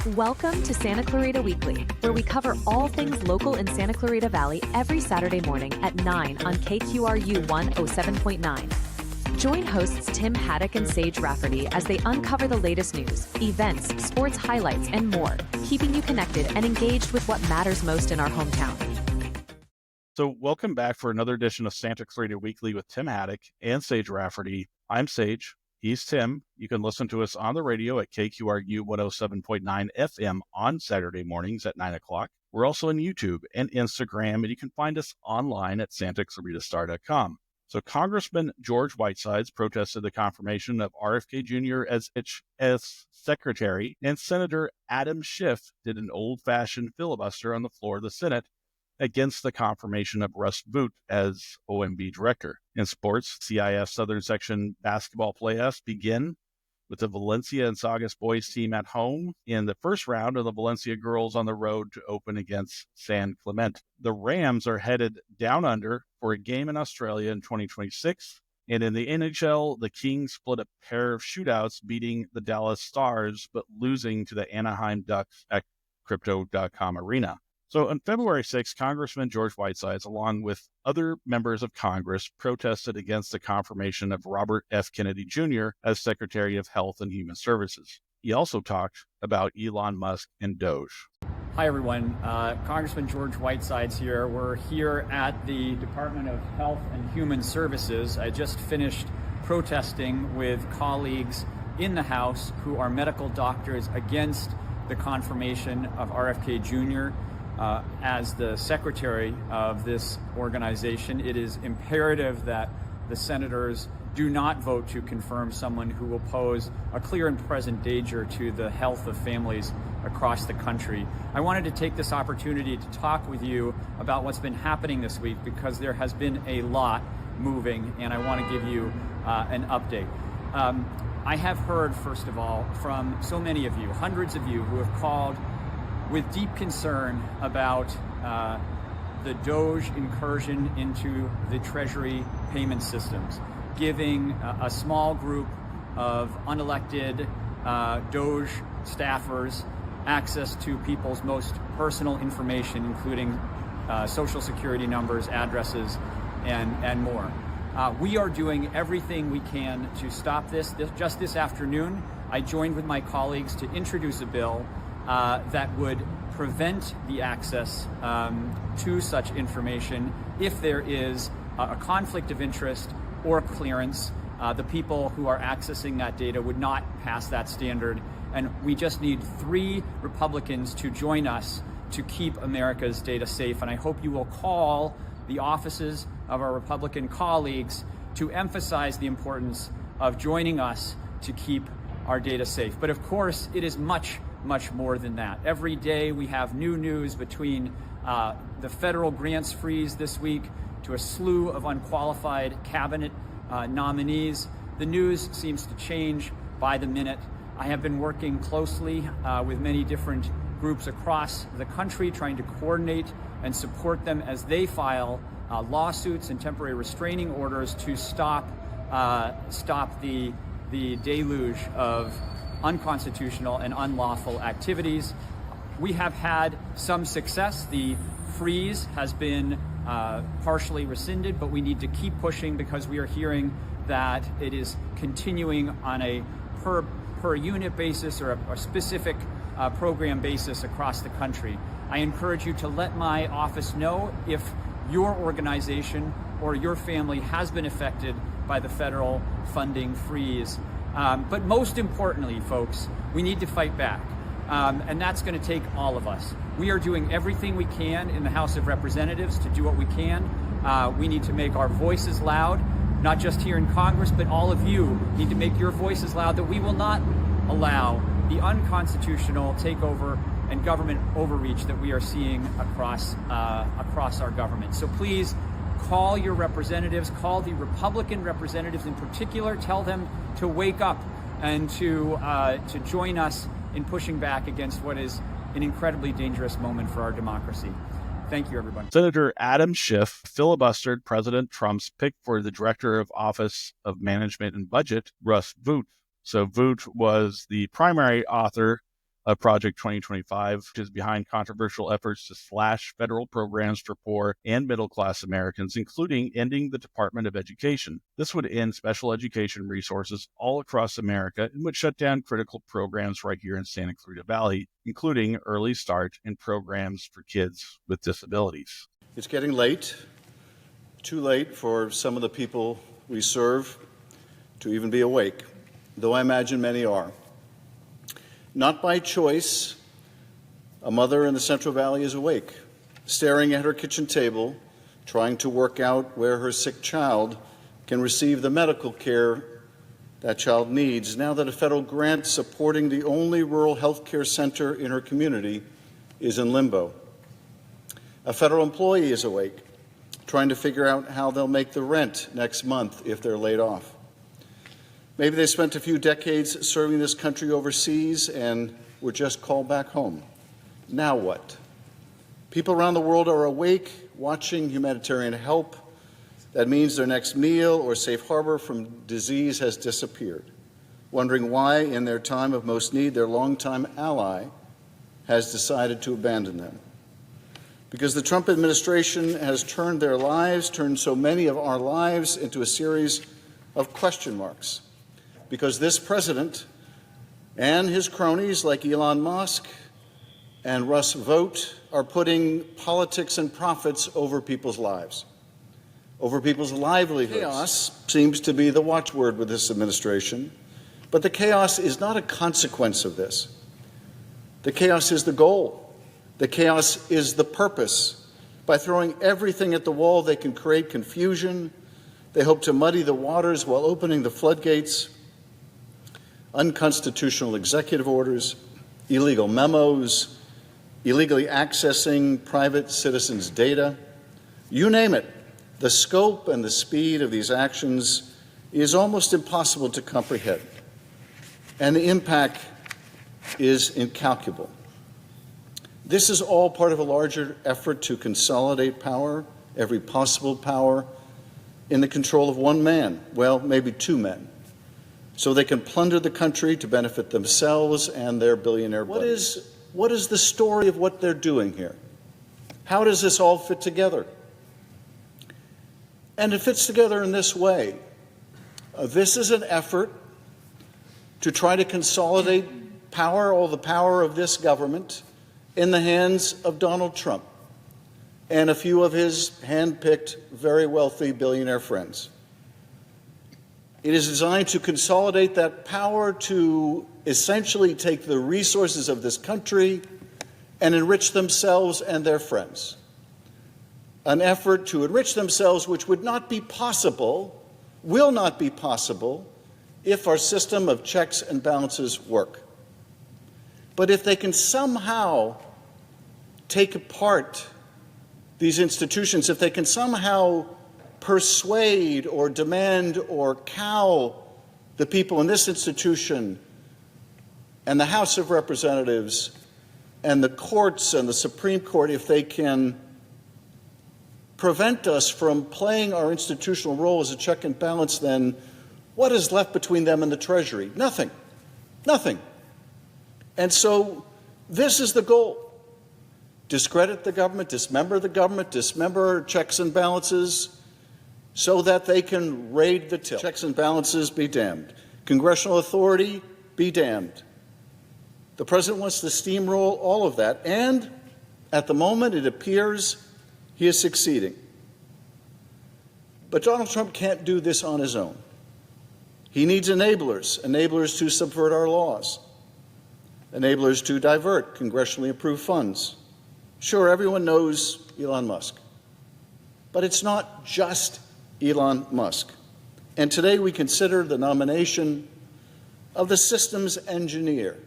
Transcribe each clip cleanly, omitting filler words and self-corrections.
Welcome to Santa Clarita Weekly, where we cover all things local in Santa Clarita Valley every Saturday morning at 9 on KQRU 107.9. Join hosts Tim Haddock and Sage Rafferty as they uncover the latest news, events, sports highlights, and more, keeping you connected and engaged with what matters most in our hometown. So welcome back for another edition of Santa Clarita Weekly with Tim Haddock and Sage Rafferty. I'm Sage. He's Tim. You can listen to us on the radio at KQRU 107.9 FM on Saturday mornings at 9 o'clock. We're also on YouTube and Instagram, and you can find us online at santaclaritastar.com. So Congressman George Whitesides protested the confirmation of RFK Jr. as HHS Secretary, and Senator Adam Schiff did an old-fashioned filibuster on the floor of the Senate against the confirmation of Russ Vought as OMB Director. In sports, CIF Southern Section basketball playoffs begin with the Valencia and Saugus boys team at home in the first round, and the Valencia girls on the road to open against San Clemente. The Rams are headed down under for a game in Australia in 2026. And in the NHL, the Kings split a pair of shootouts, beating the Dallas Stars, but losing to the Anaheim Ducks at Crypto.com Arena. So on February 6th, Congressman George Whitesides, along with other members of Congress, protested against the confirmation of Robert F. Kennedy Jr. as Secretary of Health and Human Services. He also talked about Elon Musk and Doge. Hi, everyone. Congressman George Whitesides here. We're here at the Department of Health and Human Services. I just finished protesting with colleagues in the House who are medical doctors against the confirmation of RFK Jr. As the secretary of this organization. It is imperative that the senators do not vote to confirm someone who will pose a clear and present danger to the health of families across the country. I wanted to take this opportunity to talk with you about what's been happening this week, because there has been a lot moving, and I want to give you an update. I have heard, first of all, from so many of you, hundreds of you, who have called with deep concern about the Doge incursion into the Treasury payment systems, giving a small group of unelected Doge staffers access to people's most personal information, including social security numbers, addresses, and more. We are doing everything we can to stop this. Just this afternoon, I joined with my colleagues to introduce a bill that would prevent the access to such information if there is a conflict of interest or clearance. The people who are accessing that data would not pass that standard, and we just need 3 Republicans to join us to keep America's data safe. And I hope you will call the offices of our Republican colleagues to emphasize the importance of joining us to keep our data safe. But of course, it is much more than that. Every day we have new news, between the federal grants freeze this week to a slew of unqualified cabinet nominees. The news seems to change by the minute. I have been working closely with many different groups across the country, trying to coordinate and support them as they file lawsuits and temporary restraining orders to stop the deluge of unconstitutional and unlawful activities. We have had some success. The freeze has been partially rescinded, but we need to keep pushing, because we are hearing that it is continuing on a per unit basis or a specific program basis across the country. I encourage you to let my office know if your organization or your family has been affected by the federal funding freeze. But most importantly, folks, we need to fight back. And that's going to take all of us. We are doing everything we can in the House of Representatives to do what we can. We need to make our voices loud, not just here in Congress, but all of you need to make your voices loud, that we will not allow the unconstitutional takeover and government overreach that we are seeing across our government. So please call your representatives, call the Republican representatives in particular, tell them to wake up and to join us in pushing back against what is an incredibly dangerous moment for our democracy. Thank you, everyone. Senator Adam Schiff filibustered President Trump's pick for the Director of Office of Management and Budget, Russ Vought. So Vought was the primary author Project 2025, which is behind controversial efforts to slash federal programs for poor and middle-class Americans, including ending the Department of Education. This would end special education resources all across America and would shut down critical programs right here in Santa Clarita Valley, including Early Start and programs for kids with disabilities. It's getting late, too late for some of the people we serve to even be awake, though I imagine many are. Not by choice, a mother in the Central Valley is awake, staring at her kitchen table, trying to work out where her sick child can receive the medical care that child needs, now that a federal grant supporting the only rural health care center in her community is in limbo. A federal employee is awake, trying to figure out how they'll make the rent next month if they're laid off. Maybe they spent a few decades serving this country overseas and were just called back home. Now what? People around the world are awake, watching humanitarian help. That means their next meal or safe harbor from disease has disappeared, wondering why, in their time of most need, their longtime ally has decided to abandon them. Because the Trump administration has turned so many of our lives into a series of question marks. Because this president and his cronies like Elon Musk and Russ Vought are putting politics and profits over people's lives, over people's livelihoods. Chaos seems to be the watchword with this administration, but the chaos is not a consequence of this. The chaos is the goal. The chaos is the purpose. By throwing everything at the wall, they can create confusion. They hope to muddy the waters while opening the floodgates. Unconstitutional executive orders, illegal memos, illegally accessing private citizens' data. You name it, the scope and the speed of these actions is almost impossible to comprehend, and the impact is incalculable. This is all part of a larger effort to consolidate power, every possible power, in the control of one man, well, maybe two men, so they can plunder the country to benefit themselves and their billionaire buddies. What is the story of what they're doing here? How does this all fit together? And it fits together in this way. This is an effort to try to consolidate power, all the power of this government, in the hands of Donald Trump and a few of his hand-picked, very wealthy billionaire friends. It is designed to consolidate that power to essentially take the resources of this country and enrich themselves and their friends. An effort to enrich themselves which would not be possible, will not be possible, if our system of checks and balances work. But if they can somehow take apart these institutions, if they can somehow persuade or demand or cow the people in this institution and the House of Representatives and the courts and the Supreme Court, if they can prevent us from playing our institutional role as a check and balance, then what is left between them and the Treasury? Nothing. Nothing. And so this is the goal. Discredit the government, dismember checks and balances, so that they can raid the till. Checks and balances be damned. Congressional authority be damned. The president wants to steamroll all of that, and at the moment it appears he is succeeding. But Donald Trump can't do this on his own. He needs enablers to subvert our laws, enablers to divert congressionally approved funds. Sure, everyone knows Elon Musk, but it's not just Elon Musk. And today we consider the nomination of the systems engineer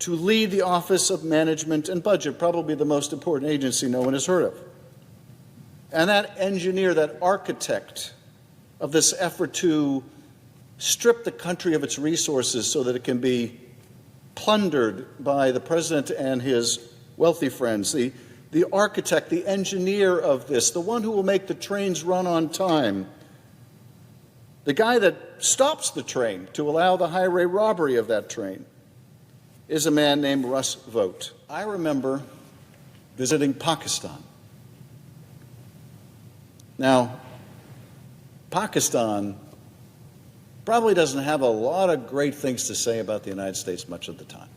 to lead the Office of Management and Budget, probably the most important agency no one has heard of. And that engineer, that architect of this effort to strip the country of its resources so that it can be plundered by the president and his wealthy friends, the architect, the engineer of this, the one who will make the trains run on time, the guy that stops the train to allow the highway robbery of that train, is a man named Russ Vought. I remember visiting Pakistan. Now, Pakistan probably doesn't have a lot of great things to say about the United States much of the time,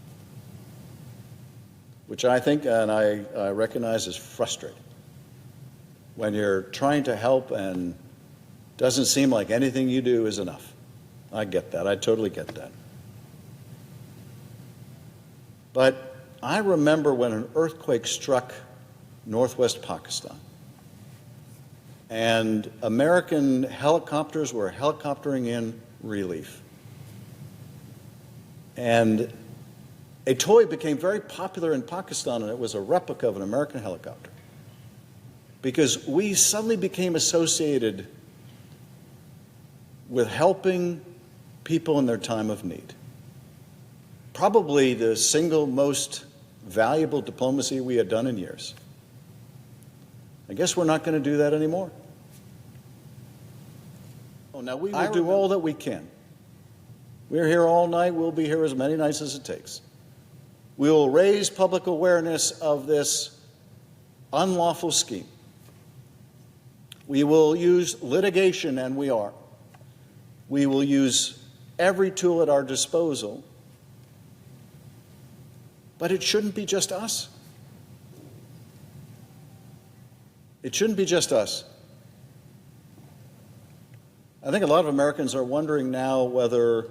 which I think and I recognize is frustrating when you're trying to help and doesn't seem like anything you do is enough. I get that. I totally get that. But I remember when an earthquake struck northwest Pakistan, and American helicopters were helicoptering in relief. And a toy became very popular in Pakistan, and it was a replica of an American helicopter, because we suddenly became associated with helping people in their time of need. Probably the single most valuable diplomacy we had done in years. I guess we're not going to do that anymore. Oh, now we will do all that we can. We're here all night. We'll be here as many nights as it takes. We will raise public awareness of this unlawful scheme. We will use litigation, and we are. We will use every tool at our disposal. But it shouldn't be just us. It shouldn't be just us. I think a lot of Americans are wondering now whether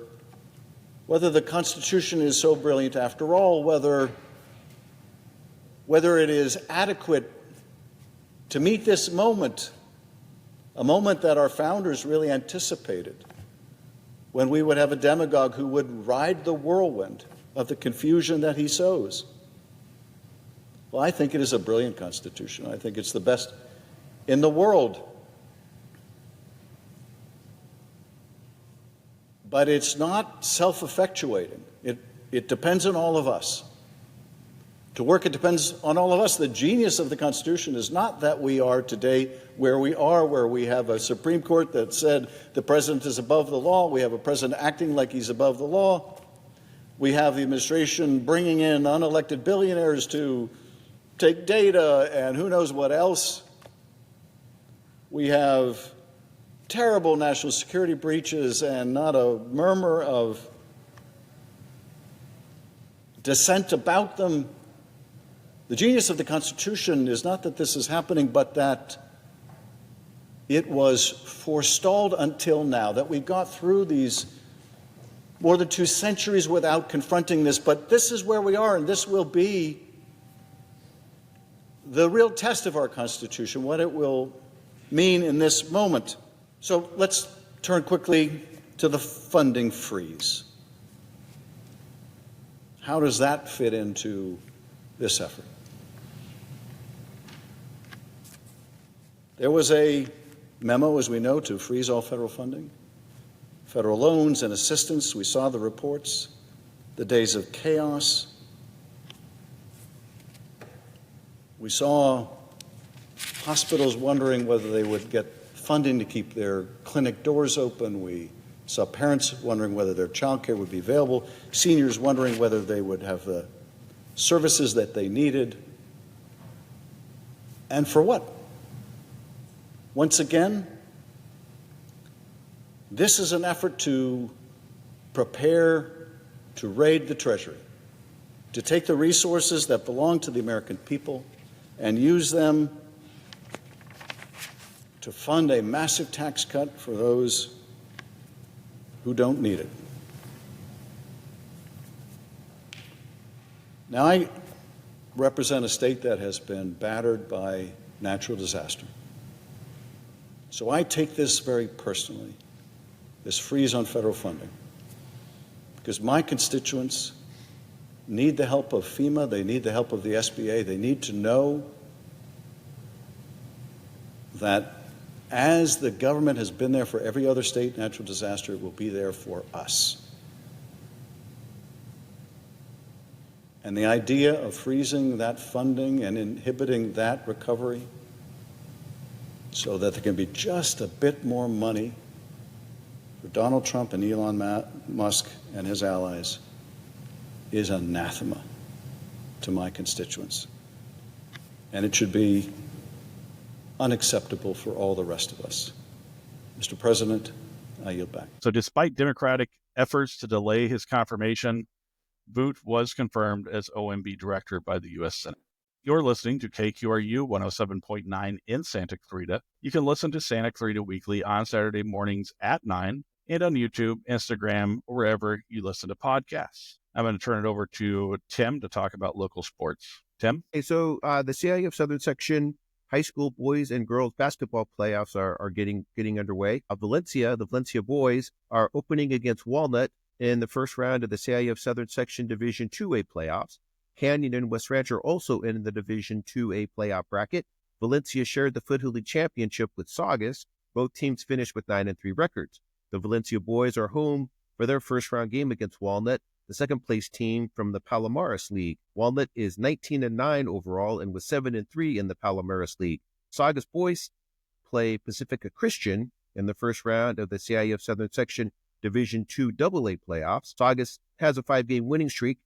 the Constitution is so brilliant after all, whether it is adequate to meet this moment, a moment that our founders really anticipated, when we would have a demagogue who would ride the whirlwind of the confusion that he sows. Well, I think it is a brilliant Constitution. I think it's the best in the world. But it's not self-effectuating. It depends on all of us. To work, it depends on all of us. The genius of the Constitution is not that we are today where we are, where we have a Supreme Court that said the president is above the law. We have a president acting like he's above the law. We have the administration bringing in unelected billionaires to take data and who knows what else. We have terrible national security breaches and not a murmur of dissent about them. The genius of the Constitution is not that this is happening, but that it was forestalled until now, that we got through these more than 2 centuries without confronting this. But this is where we are, and this will be the real test of our Constitution, what it will mean in this moment. So let's turn quickly to the funding freeze. How does that fit into this effort? There was a memo, as we know, to freeze all federal funding, federal loans and assistance. We saw the reports, the days of chaos. We saw hospitals wondering whether they would get funding to keep their clinic doors open. We saw parents wondering whether their child care would be available, seniors wondering whether they would have the services that they needed. And for what? Once again, this is an effort to prepare to raid the Treasury, to take the resources that belong to the American people and use them to fund a massive tax cut for those who don't need it. Now, I represent a state that has been battered by natural disaster. So I take this very personally, this freeze on federal funding, because my constituents need the help of FEMA, they need the help of the SBA, they need to know that as the government has been there for every other state natural disaster, it will be there for us. And the idea of freezing that funding and inhibiting that recovery so that there can be just a bit more money for Donald Trump and Elon Musk and his allies is anathema to my constituents. And it should be unacceptable for all the rest of us. Mr. President, I yield back. So despite Democratic efforts to delay his confirmation, Vought was confirmed as OMB Director by the U.S. Senate. You're listening to KQRU 107.9 in Santa Clarita. You can listen to Santa Clarita Weekly on Saturday mornings at 9 and on YouTube, Instagram, or wherever you listen to podcasts. I'm going to turn it over to Tim to talk about local sports. Tim? Hey, so the CIF Southern Section high school boys and girls basketball playoffs are getting underway. The Valencia boys are opening against Walnut in the first round of the CIF Southern Section Division 2A playoffs. Canyon and West Ranch are also in the Division 2A playoff bracket. Valencia shared the Foothill League championship with Saugus. Both teams finished with 9-3 records. The Valencia boys are home for their first round game against Walnut, the second place team from the Palomares League. Walnut is 19-9 overall and was 7-3 in the Palomares League. Saugus boys play Pacifica Christian in the first round of the CIF Southern Section Division 2 AA playoffs. Saugus has a 5-game winning streak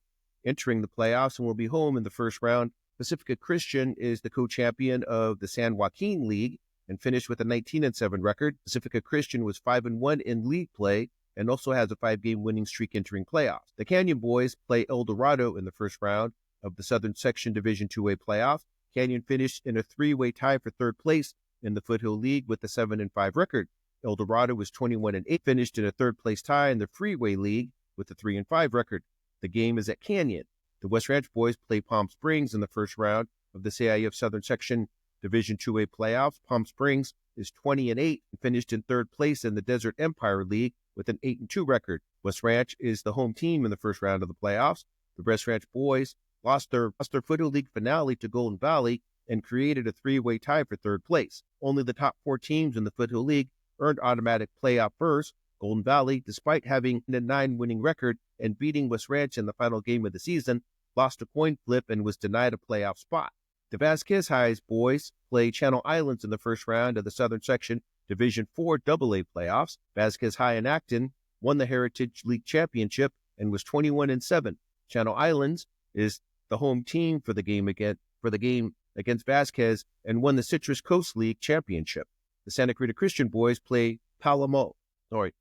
entering the playoffs and will be home in the first round. Pacifica Christian is the co-champion of the San Joaquin League and finished with a 19-7 record. Pacifica Christian was 5-1 in league play and also has a 5-game winning streak entering playoffs. The Canyon boys play El Dorado in the first round of the Southern Section Division 2A playoffs. Canyon finished in a 3-way tie for third place in the Foothill League with a 7-5 record. El Dorado was 21-8, finished in a third-place tie in the Freeway League with a 3-5 record. The game is at Canyon. The West Ranch boys play Palm Springs in the first round of the CIF Southern Section Division 2A playoffs. Palm Springs is 20-8 and finished in third place in the Desert Empire League with an 8-2 record. West Ranch is the home team in the first round of the playoffs. The West Ranch boys lost their Foothill League finale to Golden Valley and created a 3-way tie for third place. Only the top 4 teams in the Foothill League earned automatic playoff berths. Golden Valley, despite having a 9-winning record and beating West Ranch in the final game of the season, lost a coin flip and was denied a playoff spot. The Vasquez High's boys play Channel Islands in the first round of the Southern Section Division 4 AA playoffs. Vasquez High in Acton won the Heritage League championship and was 21-7. Channel Islands is the home team for the game against Vasquez and won the Citrus Coast League championship. The Santa Clarita Christian boys play The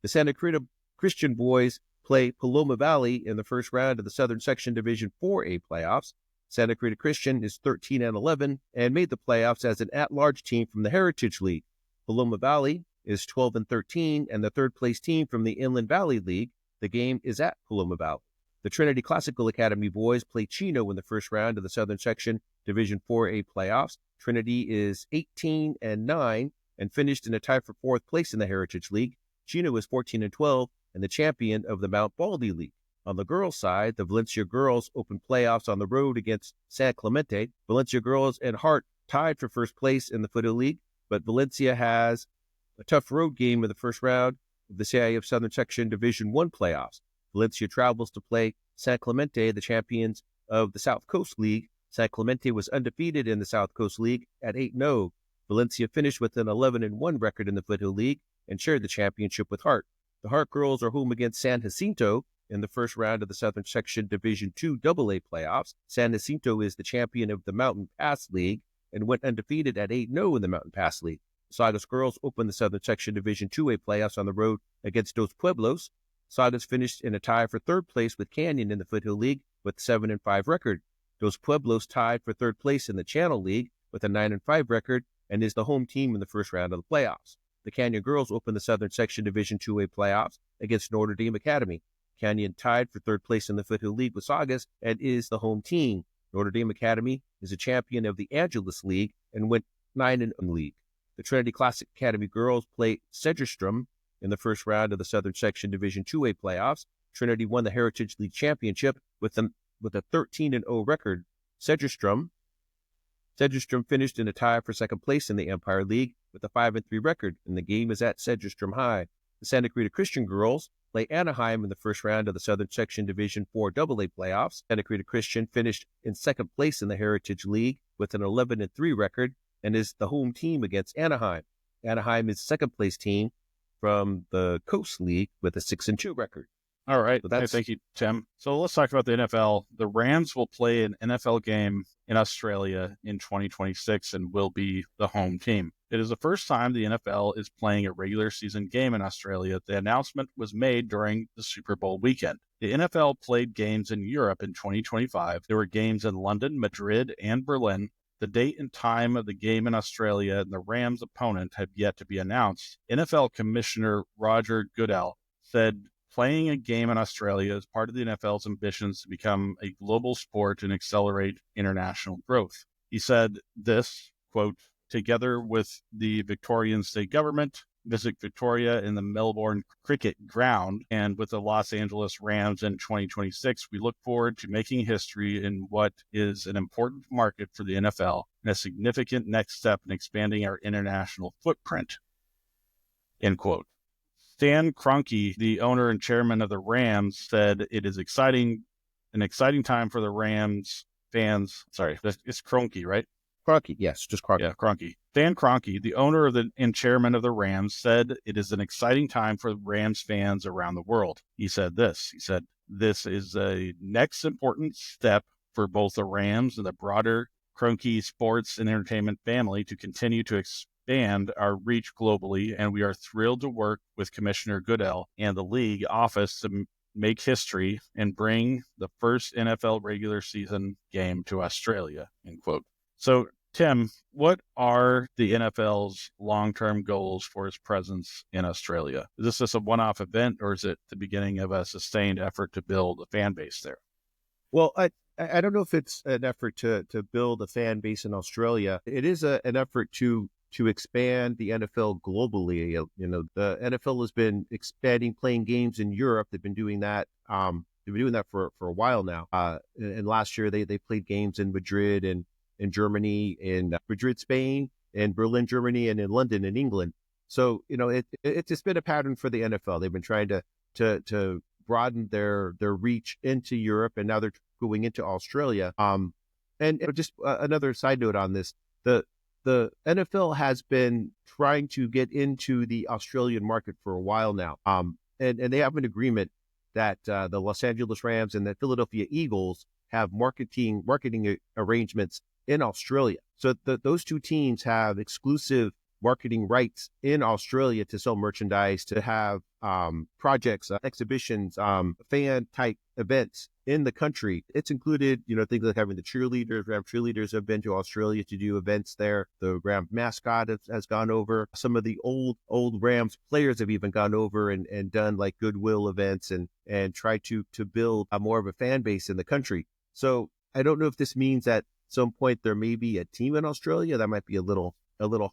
Santa Clarita Christian boys play Paloma Valley in the first round of the Southern Section Division 4A playoffs. Santa Clarita Christian is 13-11 and made the playoffs as an at-large team from the Heritage League. Paloma Valley is 12-13 and the third-place team from the Inland Valley League. The game is at Paloma Valley. The Trinity Classical Academy boys play Chino in the first round of the Southern Section Division 4A playoffs. Trinity is 18-9 and finished in a tie for fourth place in the Heritage League. Chino is 14-12 and the champion of the Mount Baldy League. On the girls' side, the Valencia girls opened playoffs on the road against San Clemente. Valencia girls and Hart tied for first place in the Foothill League, but Valencia has a tough road game in the first round of the CIF Southern Section Division 1 playoffs. Valencia travels to play San Clemente, the champions of the South Coast League. San Clemente was undefeated in the South Coast League at 8-0. Valencia finished with an 11-1 record in the Foothill League and shared the championship with Hart. The Hart girls are home against San Jacinto in the first round of the Southern Section Division 2 AA playoffs. San Jacinto is the champion of the Mountain Pass League and went undefeated at 8-0 in the Mountain Pass League. Saugus girls opened the Southern Section Division 2A playoffs on the road against Dos Pueblos. Saugus finished in a tie for third place with Canyon in the Foothill League with a 7-5 record. Dos Pueblos tied for third place in the Channel League with a 9-5 record and is the home team in the first round of the playoffs. The Canyon girls opened the Southern Section Division 2A playoffs against Notre Dame Academy. Canyon tied for third place in the Foothill League with Saugus and is the home team. Notre Dame Academy is a champion of the Angeles League and went 9-0 league. The Trinity Classic Academy girls play Sedgerstrom in the first round of the Southern Section Division 2A playoffs. Trinity won the Heritage League championship with a 13-0 record. Sedgerstrom finished in a tie for second place in the Empire League with a 5-3 record, and the game is at Sedgerstrom High. The Santa Clarita Christian girls play Anaheim in the first round of the Southern Section Division 4 AA playoffs. Santa Clarita Christian finished in second place in the Heritage League with an 11-3 record and is the home team against Anaheim. Anaheim is second place team from the Coast League with a 6-2 record. All right. So Hey, thank you, Tim. So let's talk about the NFL. The Rams will play an NFL game in Australia in 2026 and will be the home team. It is the first time the NFL is playing a regular season game in Australia. The announcement was made during the Super Bowl weekend. The NFL played games in Europe in 2025. There were games in London, Madrid, and Berlin. The date and time of the game in Australia and the Rams' opponent have yet to be announced. NFL Commissioner Roger Goodell said playing a game in Australia is part of the NFL's ambitions to become a global sport and accelerate international growth. He said this, quote, together with the Victorian state government, Visit Victoria in the Melbourne Cricket Ground, and with the Los Angeles Rams in 2026, we look forward to making history in what is an important market for the NFL and a significant next step in expanding our international footprint, end quote. Stan Kroenke, the owner and chairman of the Rams, said it is an exciting time for the Rams fans. Sorry, it's Kroenke, right? Kroenke, yes, just Kroenke. Yeah, Kroenke. Stan Kroenke, the owner and chairman of the Rams, said it is an exciting time for Rams fans around the world. He said this. He said, this is a next important step for both the Rams and the broader Kroenke sports and entertainment family to continue to expand our reach globally, and we are thrilled to work with Commissioner Goodell and the league office to make history and bring the first NFL regular season game to Australia, end quote. So, Tim, what are the NFL's long-term goals for its presence in Australia? Is this just a one-off event, or is it the beginning of a sustained effort to build a fan base there? Well, I don't know if it's an effort to build a fan base in Australia. It is an effort to expand the NFL globally. You know, the NFL has been expanding, playing games in Europe. They've been doing that. They've been doing that for a while now. And last year they played games in Madrid and in Germany, in Madrid, Spain, in Berlin, Germany, and in London, in England. So, you know, it's just been a pattern for the NFL. They've been trying to broaden their reach into Europe, and now they're going into Australia. And just another side note on this, the NFL has been trying to get into the Australian market for a while now. And they have an agreement that the Los Angeles Rams and the Philadelphia Eagles have marketing arrangements in Australia. So those two teams have exclusive marketing rights in Australia to sell merchandise, to have projects, exhibitions, fan type events in the country. It's included, you know, things like having the cheerleaders. Ram cheerleaders have been to Australia to do events there. The Ram mascot has gone over. Some of the old Rams players have even gone over and done like goodwill events and tried to build a more of a fan base in the country. So I don't know if this means that at some point there may be a team in Australia. That might be a little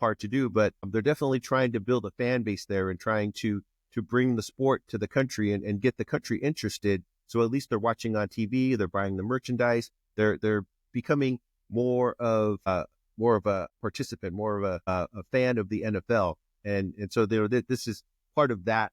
hard to do, but they're definitely trying to build a fan base there and trying to bring the sport to the country and get the country interested. So at least they're watching on TV, they're buying the merchandise, they're becoming more of a participant, more of a fan of the NFL, and so this is part of that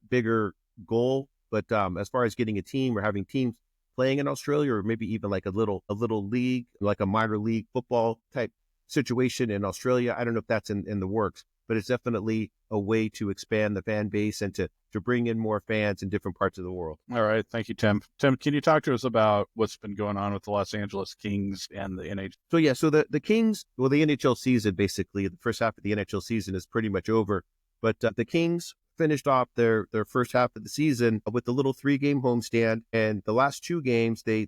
bigger goal. But as far as getting a team or having teams playing in Australia, or maybe even like a little league, like a minor league football type situation in Australia, I don't know if that's in the works, but it's definitely a way to expand the fan base and to bring in more fans in different parts of the world. All right. Thank you, Tim. Tim, can you talk to us about what's been going on with the Los Angeles Kings and the NHL? So the Kings, well, the NHL season, basically, the first half of the NHL season is pretty much over, but the Kings finished off their first half of the season with a little 3-game homestand, and the last 2 games they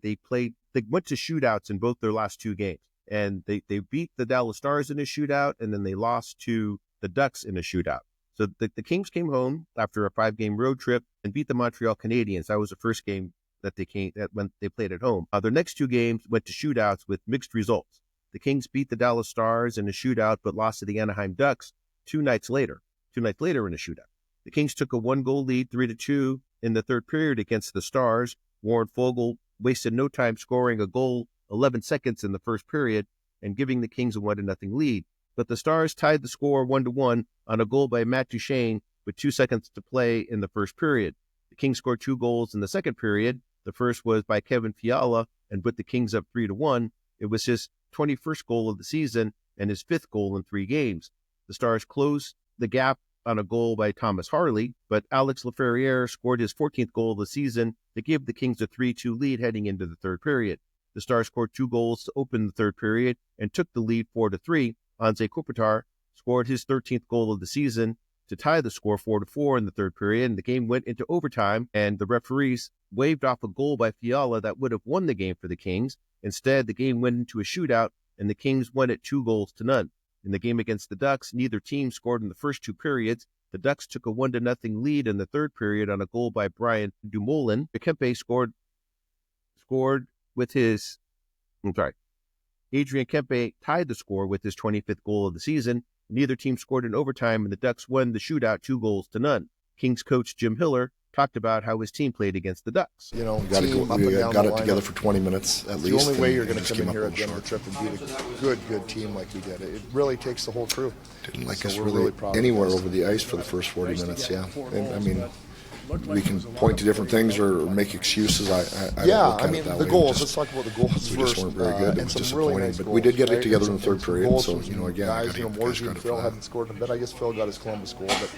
went to shootouts in both their last 2 games, and they beat the Dallas Stars in a shootout, and then they lost to the Ducks in a shootout. So the Kings came home after a 5-game road trip and beat the Montreal Canadiens. That was the first game that when they played at home. Their next 2 games went to shootouts with mixed results. The Kings beat the Dallas Stars in a shootout, but lost to the Anaheim Ducks 2 nights later in a shootout. The Kings took a 1-goal lead, 3-2, in the third period against the Stars. Warren Foegele wasted no time scoring a goal 11 seconds in the first period and giving the Kings a 1-0 lead. But the Stars tied the score 1-1 on a goal by Matt Duchene with 2 seconds to play in the first period. The Kings scored 2 goals in the second period. The first was by Kevin Fiala and put the Kings up 3-1. It was his 21st goal of the season and his 5th goal in 3 games. The Stars closed the gap on a goal by Thomas Harley, but Alex Laferriere scored his 14th goal of the season to give the Kings a 3-2 lead heading into the third period. The Stars scored 2 goals to open the third period and took the lead 4-3. Anze Kopitar scored his 13th goal of the season to tie the score 4-4 in the third period, and the game went into overtime, and the referees waved off a goal by Fiala that would have won the game for the Kings. Instead, the game went into a shootout, and the Kings won it 2-0. In the game against the Ducks, neither team scored in the first 2 periods. The Ducks took a 1-0 lead in the third period on a goal by Brian Dumoulin. Kempe scored with his... Adrian Kempe tied the score with his 25th goal of the season. Neither team scored in overtime, and the Ducks won the shootout 2-0. Kings coach Jim Hiller talked about how his team played against the Ducks. You know, we got it together for 20 minutes at least. The only way you're going to come in here at the end of the trip and beat a good team like we did. It really takes the whole crew. Didn't like us really anywhere over the ice for the first 40 minutes, yeah. And, I mean, we can point to different things or make excuses. I don't look at it that the way. goals. Let's talk about the goals first. We just weren't very good. It was disappointing. Really nice but we did get it together in the third some period. So, again, I got to give Moorsey guys and Phil hadn't scored in a bit. I guess Phil got his Columbus goal, but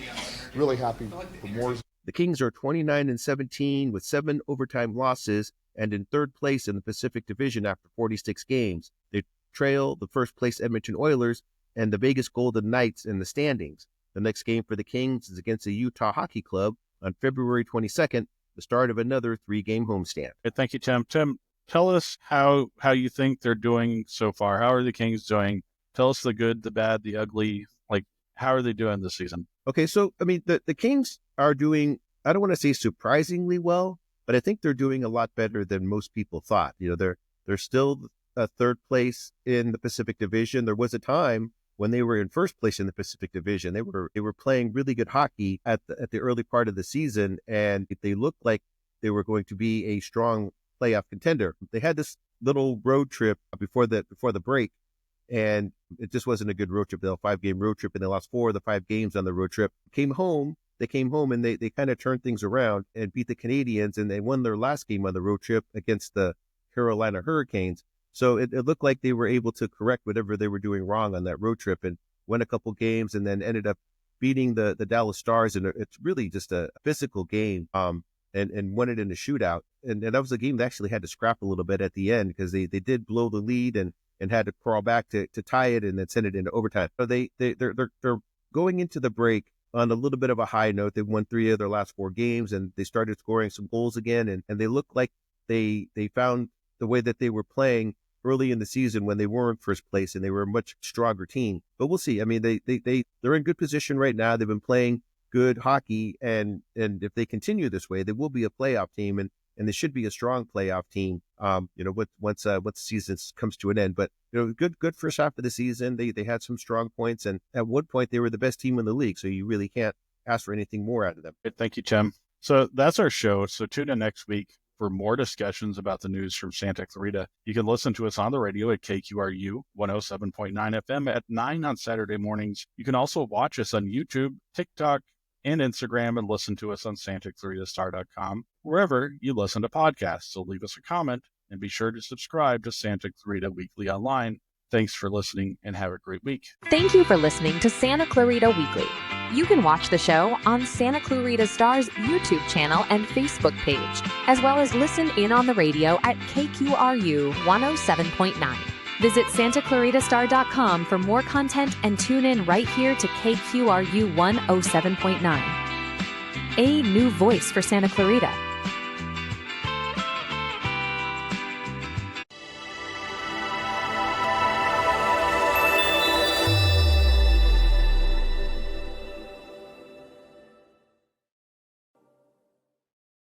really happy for Moorsey. The Kings are 29-17 with 7 overtime losses and in third place in the Pacific Division after 46 games. They trail the first place Edmonton Oilers and the Vegas Golden Knights in the standings. The next game for the Kings is against the Utah Hockey Club on February 22nd, the start of another 3-game homestand. Thank you, Tim. Tim, tell us how you think they're doing so far. How are the Kings doing? Tell us the good, the bad, the ugly. Like, how are they doing this season? Okay, so, I mean, the Kings are doing, I don't want to say surprisingly well, but I think they're doing a lot better than most people thought. You know, they're still third place in the Pacific Division. There was a time when they were in first place in the Pacific Division. They were playing really good hockey at the early part of the season, and they looked like they were going to be a strong playoff contender. They had this little road trip before the break, and it just wasn't a good road trip. They had a 5-game road trip, and they lost 4 of the 5 games on the road trip. They came home and they kind of turned things around and beat the Canadiens, and they won their last game on the road trip against the Carolina Hurricanes. So it looked like they were able to correct whatever they were doing wrong on that road trip and win a couple games, and then ended up beating the Dallas Stars. And it's really just a physical game, and won it in a shootout. And that was a game that actually had to scrap a little bit at the end because they did blow the lead and had to crawl back to tie it and then send it into overtime. So they're going into the break on a little bit of a high note. They've won 3 of their last 4 games, and they started scoring some goals again. And they look like they found the way that they were playing early in the season when they were in first place, and they were a much stronger team. But we'll see. I mean, they're in good position right now. They've been playing good hockey, and if they continue this way, they will be a playoff team, and they should be a strong playoff team. Once the season comes to an end. But good first half of the season. They had some strong points, and at one point they were the best team in the league. So you really can't ask for anything more out of them. Thank you, Tim. So that's our show. So tune in next week for more discussions about the news from Santa Clarita. You can listen to us on the radio at KQRU 107.9 FM at 9 on Saturday mornings. You can also watch us on YouTube, TikTok, and Instagram, and listen to us on SantaClaritaStar.com, wherever you listen to podcasts. So leave us a comment and be sure to subscribe to Santa Clarita Weekly Online. Thanks for listening and have a great week. Thank you for listening to Santa Clarita Weekly. You can watch the show on Santa Clarita Star's YouTube channel and Facebook page, as well as listen in on the radio at KQRU 107.9. Visit SantaClaritaStar.com for more content and tune in right here to KQRU 107.9. A new voice for Santa Clarita.